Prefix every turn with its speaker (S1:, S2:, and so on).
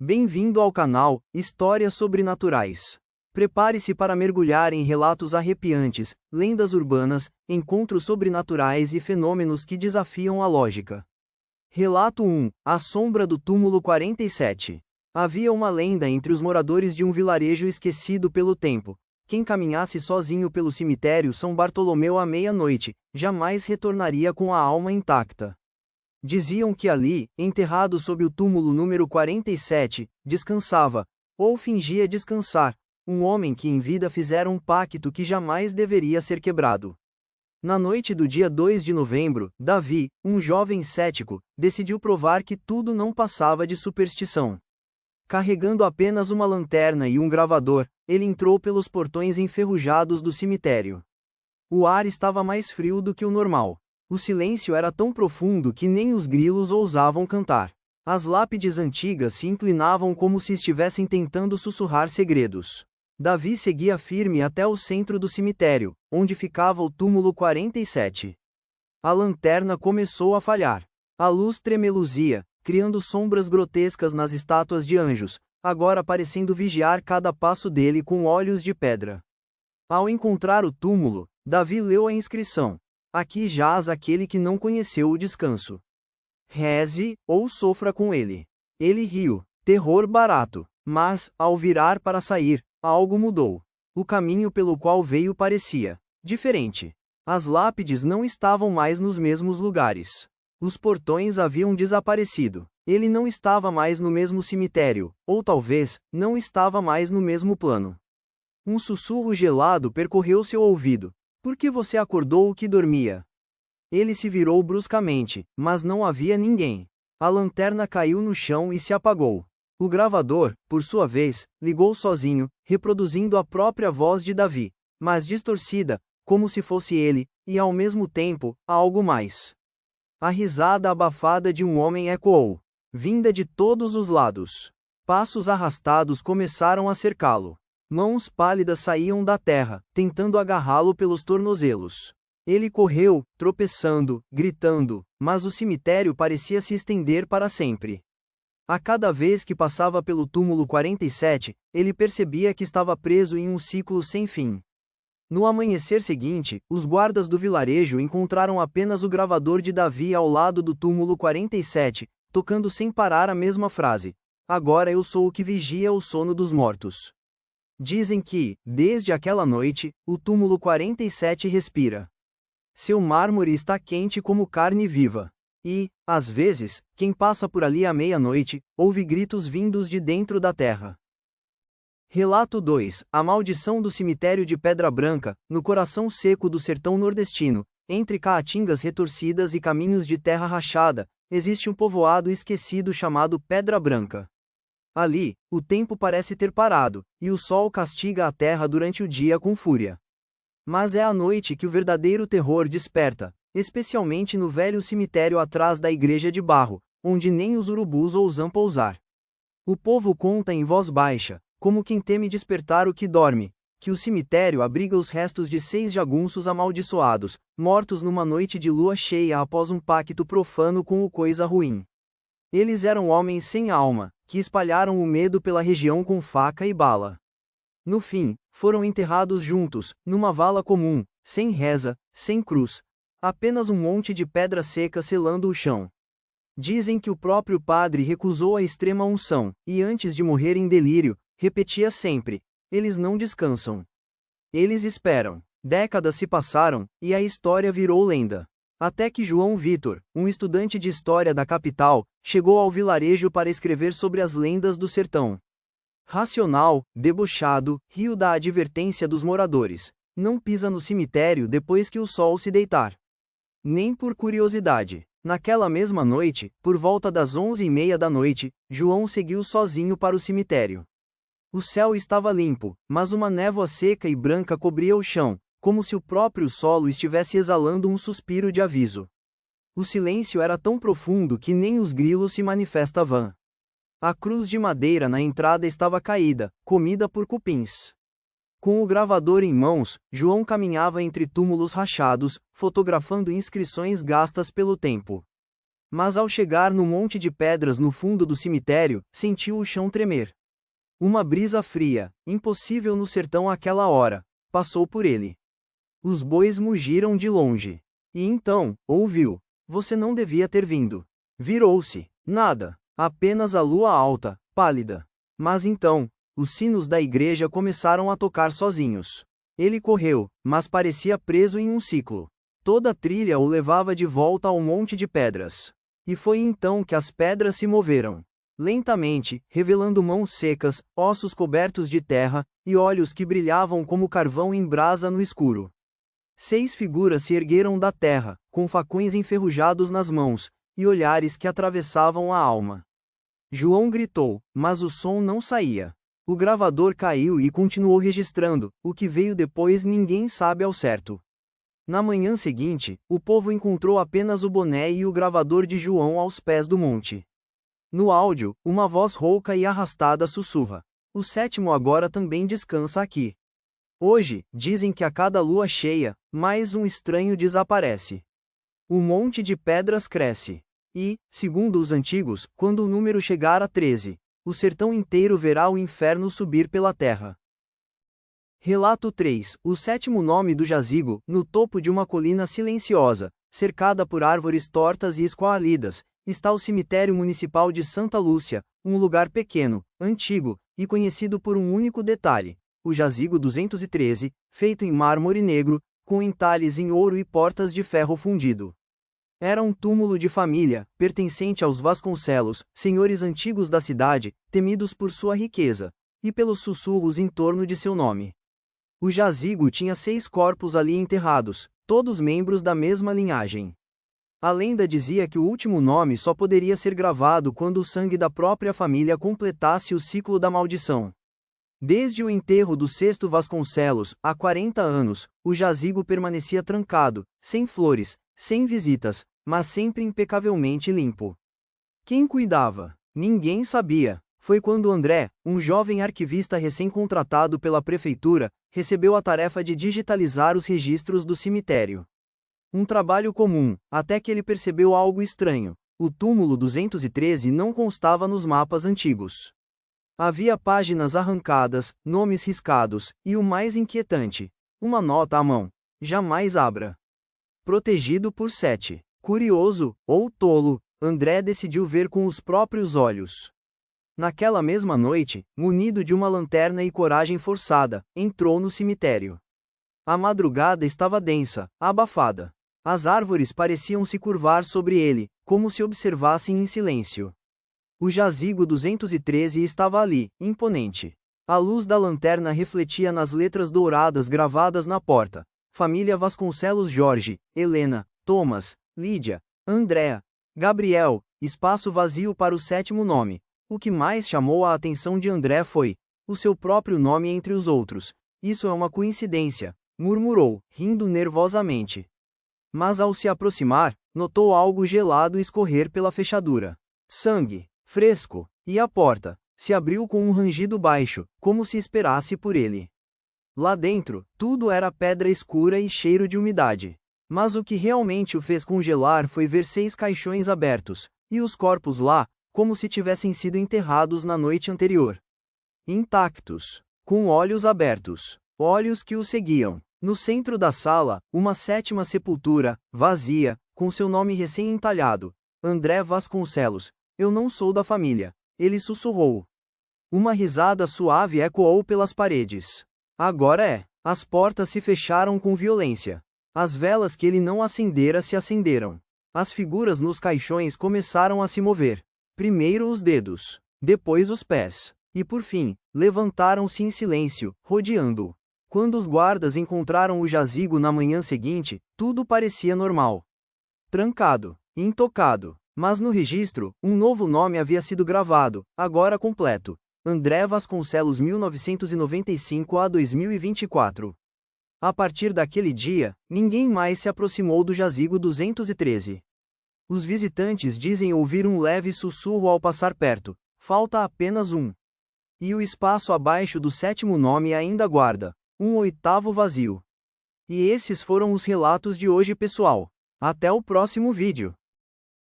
S1: Bem-vindo ao canal Histórias Sobrenaturais. Prepare-se para mergulhar em relatos arrepiantes, lendas urbanas, encontros sobrenaturais e fenômenos que desafiam a lógica. Relato 1: A Sombra do Túmulo 47. Havia uma lenda entre os moradores de um vilarejo esquecido pelo tempo. Quem caminhasse sozinho pelo cemitério São Bartolomeu à meia-noite, jamais retornaria com a alma intacta. Diziam que ali, enterrado sob o túmulo número 47, descansava, ou fingia descansar, um homem que em vida fizera um pacto que jamais deveria ser quebrado. Na noite do dia 2 de novembro, Davi, um jovem cético, decidiu provar que tudo não passava de superstição. Carregando apenas uma lanterna e um gravador, ele entrou pelos portões enferrujados do cemitério. O ar estava mais frio do que o normal. O silêncio era tão profundo que nem os grilos ousavam cantar. As lápides antigas se inclinavam como se estivessem tentando sussurrar segredos. Davi seguia firme até o centro do cemitério, onde ficava o túmulo 47. A lanterna começou a falhar. A luz tremeluzia, criando sombras grotescas nas estátuas de anjos, agora parecendo vigiar cada passo dele com olhos de pedra. Ao encontrar o túmulo, Davi leu a inscrição: Aqui jaz aquele que não conheceu o descanso. Reze, ou sofra com ele. Ele riu, terror barato. Mas, ao virar para sair, algo mudou. O caminho pelo qual veio parecia diferente. As lápides não estavam mais nos mesmos lugares. Os portões haviam desaparecido. Ele não estava mais no mesmo cemitério, ou talvez, não estava mais no mesmo plano. Um sussurro gelado percorreu seu ouvido. Por que você acordou o que dormia? Ele se virou bruscamente, mas não havia ninguém. A lanterna caiu no chão e se apagou. O gravador, por sua vez, ligou sozinho, reproduzindo a própria voz de Davi, mas distorcida, como se fosse ele, e ao mesmo tempo, algo mais. A risada abafada de um homem ecoou, vinda de todos os lados. Passos arrastados começaram a cercá-lo. Mãos pálidas saíam da terra, tentando agarrá-lo pelos tornozelos. Ele correu, tropeçando, gritando, mas o cemitério parecia se estender para sempre. A cada vez que passava pelo túmulo 47, ele percebia que estava preso em um ciclo sem fim. No amanhecer seguinte, os guardas do vilarejo encontraram apenas o gravador de Davi ao lado do túmulo 47, tocando sem parar a mesma frase: Agora eu sou o que vigia o sono dos mortos. Dizem que, desde aquela noite, o túmulo 47 respira. Seu mármore está quente como carne viva. E, às vezes, quem passa por ali à meia-noite, ouve gritos vindos de dentro da terra. Relato 2: A maldição do cemitério de Pedra Branca, no coração seco do sertão nordestino, entre caatingas retorcidas e caminhos de terra rachada, existe um povoado esquecido chamado Pedra Branca. Ali, o tempo parece ter parado, e o sol castiga a terra durante o dia com fúria. Mas é à noite que o verdadeiro terror desperta, especialmente no velho cemitério atrás da igreja de barro, onde nem os urubus ousam pousar. O povo conta em voz baixa, como quem teme despertar o que dorme, que o cemitério abriga os restos de 6 jagunços amaldiçoados, mortos numa noite de lua cheia após um pacto profano com o coisa ruim. Eles eram homens sem alma, que espalharam o medo pela região com faca e bala. No fim, foram enterrados juntos, numa vala comum, sem reza, sem cruz, apenas um monte de pedra seca selando o chão. Dizem que o próprio padre recusou a extrema unção, e antes de morrer em delírio, repetia sempre: eles não descansam. Eles esperam. Décadas se passaram, e a história virou lenda. Até que João Vitor, um estudante de história da capital, chegou ao vilarejo para escrever sobre as lendas do sertão. Racional, debochado, riu da advertência dos moradores: não pisa no cemitério depois que o sol se deitar. Nem por curiosidade. Naquela mesma noite, por volta das 11h30 da noite, João seguiu sozinho para o cemitério. O céu estava limpo, mas uma névoa seca e branca cobria o chão, como se o próprio solo estivesse exalando um suspiro de aviso. O silêncio era tão profundo que nem os grilos se manifestavam. A cruz de madeira na entrada estava caída, comida por cupins. Com o gravador em mãos, João caminhava entre túmulos rachados, fotografando inscrições gastas pelo tempo. Mas ao chegar no monte de pedras no fundo do cemitério, sentiu o chão tremer. Uma brisa fria, impossível no sertão àquela hora, passou por ele. Os bois mugiram de longe. E então, ouviu: "Você não devia ter vindo." Virou-se. Nada. Apenas a lua alta, pálida. Mas então, os sinos da igreja começaram a tocar sozinhos. Ele correu, mas parecia preso em um ciclo. Toda a trilha o levava de volta ao monte de pedras. E foi então que as pedras se moveram. Lentamente, revelando mãos secas, ossos cobertos de terra, e olhos que brilhavam como carvão em brasa no escuro. 6 figuras se ergueram da terra, com facões enferrujados nas mãos, e olhares que atravessavam a alma. João gritou, mas o som não saía. O gravador caiu e continuou registrando, o que veio depois ninguém sabe ao certo. Na manhã seguinte, o povo encontrou apenas o boné e o gravador de João aos pés do monte. No áudio, uma voz rouca e arrastada sussurra: "O 7º agora também descansa aqui." Hoje, dizem que a cada lua cheia, mais um estranho desaparece. O monte de pedras cresce. E, segundo os antigos, quando o número chegar a 13, o sertão inteiro verá o inferno subir pela terra. Relato 3. O 7º nome do jazigo, no topo de uma colina silenciosa, cercada por árvores tortas e esqualidas, está o cemitério municipal de Santa Lúcia, um lugar pequeno, antigo, e conhecido por um único detalhe: o jazigo 213, feito em mármore negro, com entalhes em ouro e portas de ferro fundido. Era um túmulo de família, pertencente aos Vasconcelos, senhores antigos da cidade, temidos por sua riqueza, e pelos sussurros em torno de seu nome. O jazigo tinha 6 corpos ali enterrados, todos membros da mesma linhagem. A lenda dizia que o último nome só poderia ser gravado quando o sangue da própria família completasse o ciclo da maldição. Desde o enterro do 6º Vasconcelos, há 40 anos, o jazigo permanecia trancado, sem flores, sem visitas, mas sempre impecavelmente limpo. Quem cuidava? Ninguém sabia. Foi quando André, um jovem arquivista recém-contratado pela prefeitura, recebeu a tarefa de digitalizar os registros do cemitério. Um trabalho comum, até que ele percebeu algo estranho: o túmulo 213 não constava nos mapas antigos. Havia páginas arrancadas, nomes riscados, e o mais inquietante: uma nota à mão: "Jamais abra." Protegido por 7. Curioso, ou tolo, André decidiu ver com os próprios olhos. Naquela mesma noite, munido de uma lanterna e coragem forçada, entrou no cemitério. A madrugada estava densa, abafada. As árvores pareciam se curvar sobre ele, como se observassem em silêncio. O jazigo 213 estava ali, imponente. A luz da lanterna refletia nas letras douradas gravadas na porta: família Vasconcelos, Jorge, Helena, Thomas, Lídia, Andréa, Gabriel, espaço vazio para o 7º nome. O que mais chamou a atenção de André foi o seu próprio nome entre os outros. "Isso é uma coincidência", murmurou, rindo nervosamente. Mas ao se aproximar, notou algo gelado escorrer pela fechadura. Sangue, fresco, e a porta se abriu com um rangido baixo, como se esperasse por ele. Lá dentro, tudo era pedra escura e cheiro de umidade. Mas o que realmente o fez congelar foi ver 6 caixões abertos, e os corpos lá, como se tivessem sido enterrados na noite anterior. Intactos, com olhos abertos, olhos que o seguiam. No centro da sala, uma 7ª sepultura, vazia, com seu nome recém-entalhado: André Vasconcelos. "Eu não sou da família", ele sussurrou. Uma risada suave ecoou pelas paredes. Agora é. As portas se fecharam com violência. As velas que ele não acendera se acenderam. As figuras nos caixões começaram a se mover. Primeiro os dedos, depois os pés, e por fim, levantaram-se em silêncio, rodeando-o. Quando os guardas encontraram o jazigo na manhã seguinte, tudo parecia normal. Trancado, intocado, mas no registro, um novo nome havia sido gravado, agora completo: André Vasconcelos 1995 a 2024. A partir daquele dia, ninguém mais se aproximou do jazigo 213. Os visitantes dizem ouvir um leve sussurro ao passar perto: "Falta apenas um." E o espaço abaixo do 7º nome ainda guarda um 8º vazio. E esses foram os relatos de hoje, pessoal. Até o próximo vídeo.